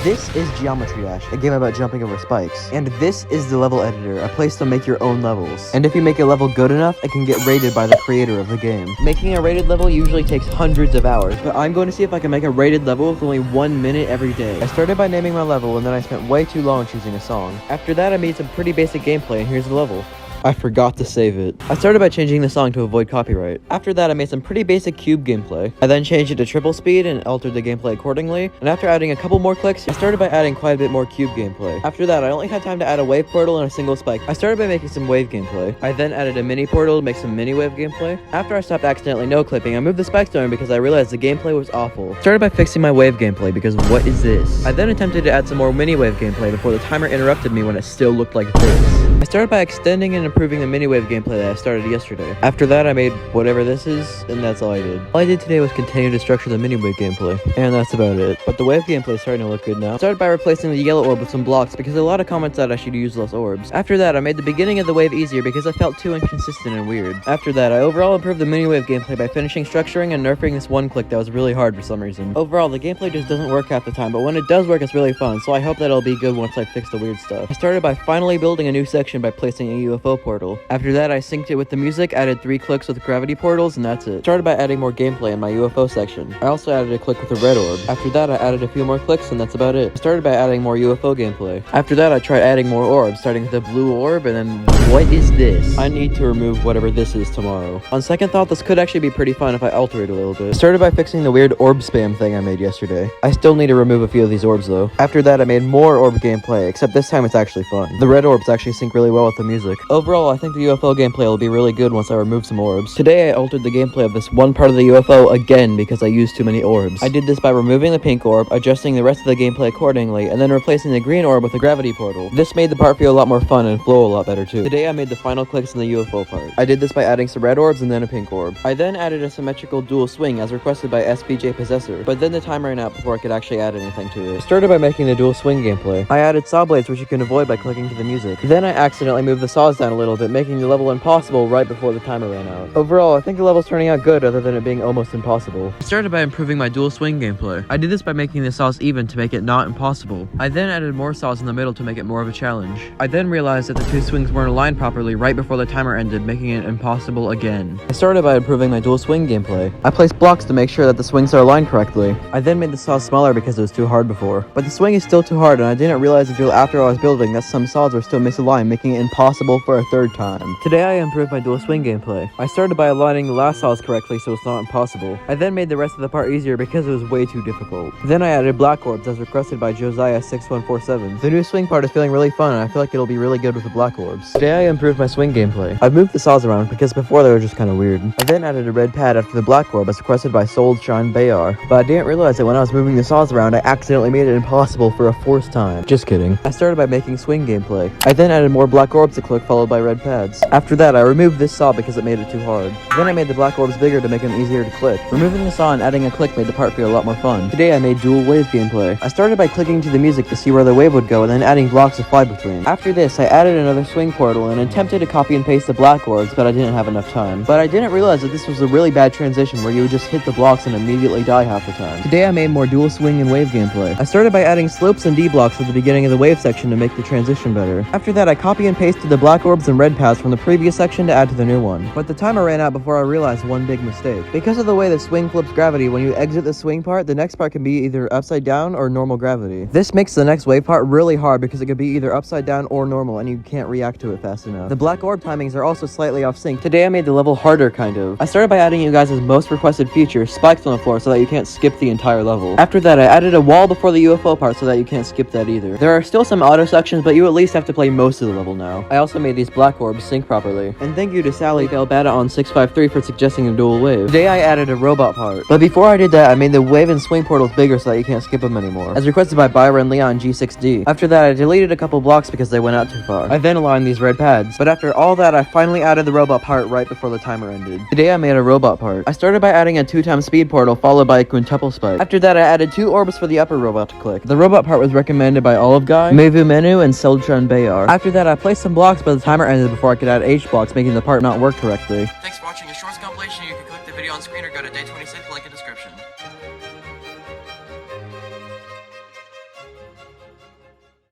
This is Geometry Dash, a game about jumping over spikes. And this is the level editor, a place to make your own levels. And if you make a level good enough, it can get rated by the creator of the game. Making a rated level usually takes hundreds of hours, but I'm going to see if I can make a rated level with only 1 minute every day. I started by naming my level, and then I spent way too long choosing a song. After that, I made some pretty basic gameplay, and here's the level. I forgot to save it. I started by changing the song to avoid copyright. After that, I made some pretty basic cube gameplay. I then changed it to triple speed and altered the gameplay accordingly. And after adding a couple more clicks, I started by adding quite a bit more cube gameplay. After that, I only had time to add a wave portal and a single spike. I started by making some wave gameplay. I then added a mini portal to make some mini wave gameplay. After I stopped accidentally no-clipping, I moved the spike stone because I realized the gameplay was awful. Started by fixing my wave gameplay because what is this? I then attempted to add some more mini wave gameplay before the timer interrupted me when it still looked like this. I started by extending and improving the mini wave gameplay that I started yesterday. After that, I made whatever this is, and that's all I did. All I did today was continue to structure the mini wave gameplay, and that's about it. But the wave gameplay is starting to look good now. I started by replacing the yellow orb with some blocks because a lot of comments said I should use less orbs. After that, I made the beginning of the wave easier because I felt too inconsistent and weird. After that, I overall improved the mini wave gameplay by finishing structuring and nerfing this one click that was really hard for some reason. Overall, the gameplay just doesn't work half the time, but when it does work, it's really fun, so I hope that it'll be good once I fix the weird stuff. I started by finally building a new section by placing a UFO portal. After that, I synced it with the music, added 3 clicks with gravity portals, and that's it. Started by adding more gameplay in my UFO section. I also added a click with a red orb. After that, I added a few more clicks, and that's about it. I started by adding more UFO gameplay. After that, I tried adding more orbs, starting with the blue orb, and then what is this? I need to remove whatever this is tomorrow. On second thought, this could actually be pretty fun if I alter it a little bit. I started by fixing the weird orb spam thing I made yesterday. I still need to remove a few of these orbs though. After that, I made more orb gameplay, except this time it's actually fun. The red orbs actually sync really well with the music. Overall, I think the UFO gameplay will be really good once I remove some orbs. Today, I altered the gameplay of this one part of the UFO again because I used too many orbs. I did this by removing the pink orb, adjusting the rest of the gameplay accordingly, and then replacing the green orb with a gravity portal. This made the part feel a lot more fun and flow a lot better too. Today, I made the final clicks in the UFO part. I did this by adding some red orbs and then a pink orb. I then added a symmetrical dual swing as requested by SPJ Possessor, but then the time ran out before I could actually add anything to it. Started by making the dual swing gameplay. I added saw blades which you can avoid by clicking to the music. Then I accidentally moved the saws down a little bit, making the level impossible right before the timer ran out. Overall, I think the level's turning out good other than it being almost impossible. I started by improving my dual swing gameplay. I did this by making the saws even to make it not impossible. I then added more saws in the middle to make it more of a challenge. I then realized that the 2 swings weren't aligned properly right before the timer ended, making it impossible again. I started by improving my dual swing gameplay. I placed blocks to make sure that the swings are aligned correctly. I then made the saws smaller because it was too hard before. But the swing is still too hard, and I didn't realize until after I was building that some saws were still misaligned, making it impossible for a third time. Today I improved my dual swing gameplay. I started by aligning the last saws correctly so it's not impossible. I then made the rest of the part easier because it was way too difficult. Then I added black orbs as requested by Josiah6147. The new swing part is feeling really fun, and I feel like it'll be really good with the black orbs. Today I improved my swing gameplay. I've moved the saws around because before they were just kind of weird. I then added a red pad after the black orb as requested by Soulshine Bayar, but I didn't realize that when I was moving the saws around I accidentally made it impossible for a 4th time. Just kidding. I started by making swing gameplay. I then added more black orbs to click followed by red pads. After that I removed this saw because it made it too hard. Then I made the black orbs bigger to make them easier to click. Removing the saw and adding a click made the part feel a lot more fun. Today I made dual wave gameplay. I started by clicking to the music to see where the wave would go and then adding blocks to fly between. After this I added another swing portal and attempted to copy and paste the black orbs, but I didn't have enough time. But I didn't realize that this was a really bad transition where you would just hit the blocks and immediately die half the time. Today I made more dual swing and wave gameplay. I started by adding slopes and D blocks at the beginning of the wave section to make the transition better. After that I copy and pasted the black orbs and red paths from the previous section to add to the new one. But the timer ran out before I realized one big mistake. Because of the way the swing flips gravity, when you exit the swing part, the next part can be either upside down or normal gravity. This makes the next wave part really hard because it could be either upside down or normal and you can't react to it fast enough. The black orb timings are also slightly off sync. Today I made the level harder kind of. I started by adding you guys' most requested feature, spikes on the floor so that you can't skip the entire level. After that I added a wall before the UFO part so that you can't skip that either. There are still some auto sections, but you at least have to play most of the level now. I also made these black orbs sync properly. And thank you to Sally Galbata on 653 for suggesting a dual wave. Today I added a robot part. But before I did that, I made the wave and swing portals bigger so that you can't skip them anymore, as requested by Byron Leon G6D. After that I deleted a couple blocks because they went out too far. I then aligned these red pads. But after all that I finally added the robot part right before the timer ended. Today I made a robot part. I started by adding a 2x speed portal followed by a quintuple spike. After that I added 2 orbs for the upper robot to click. The robot part was recommended by Olive Guy, Mevu Menu, and Seldran Bayar. After that I placed some blocks but the timer ended before I could add H blocks, making the part not work correctly. Thanks for watching a shorts compilation. You can click the video on screen or go to day 26.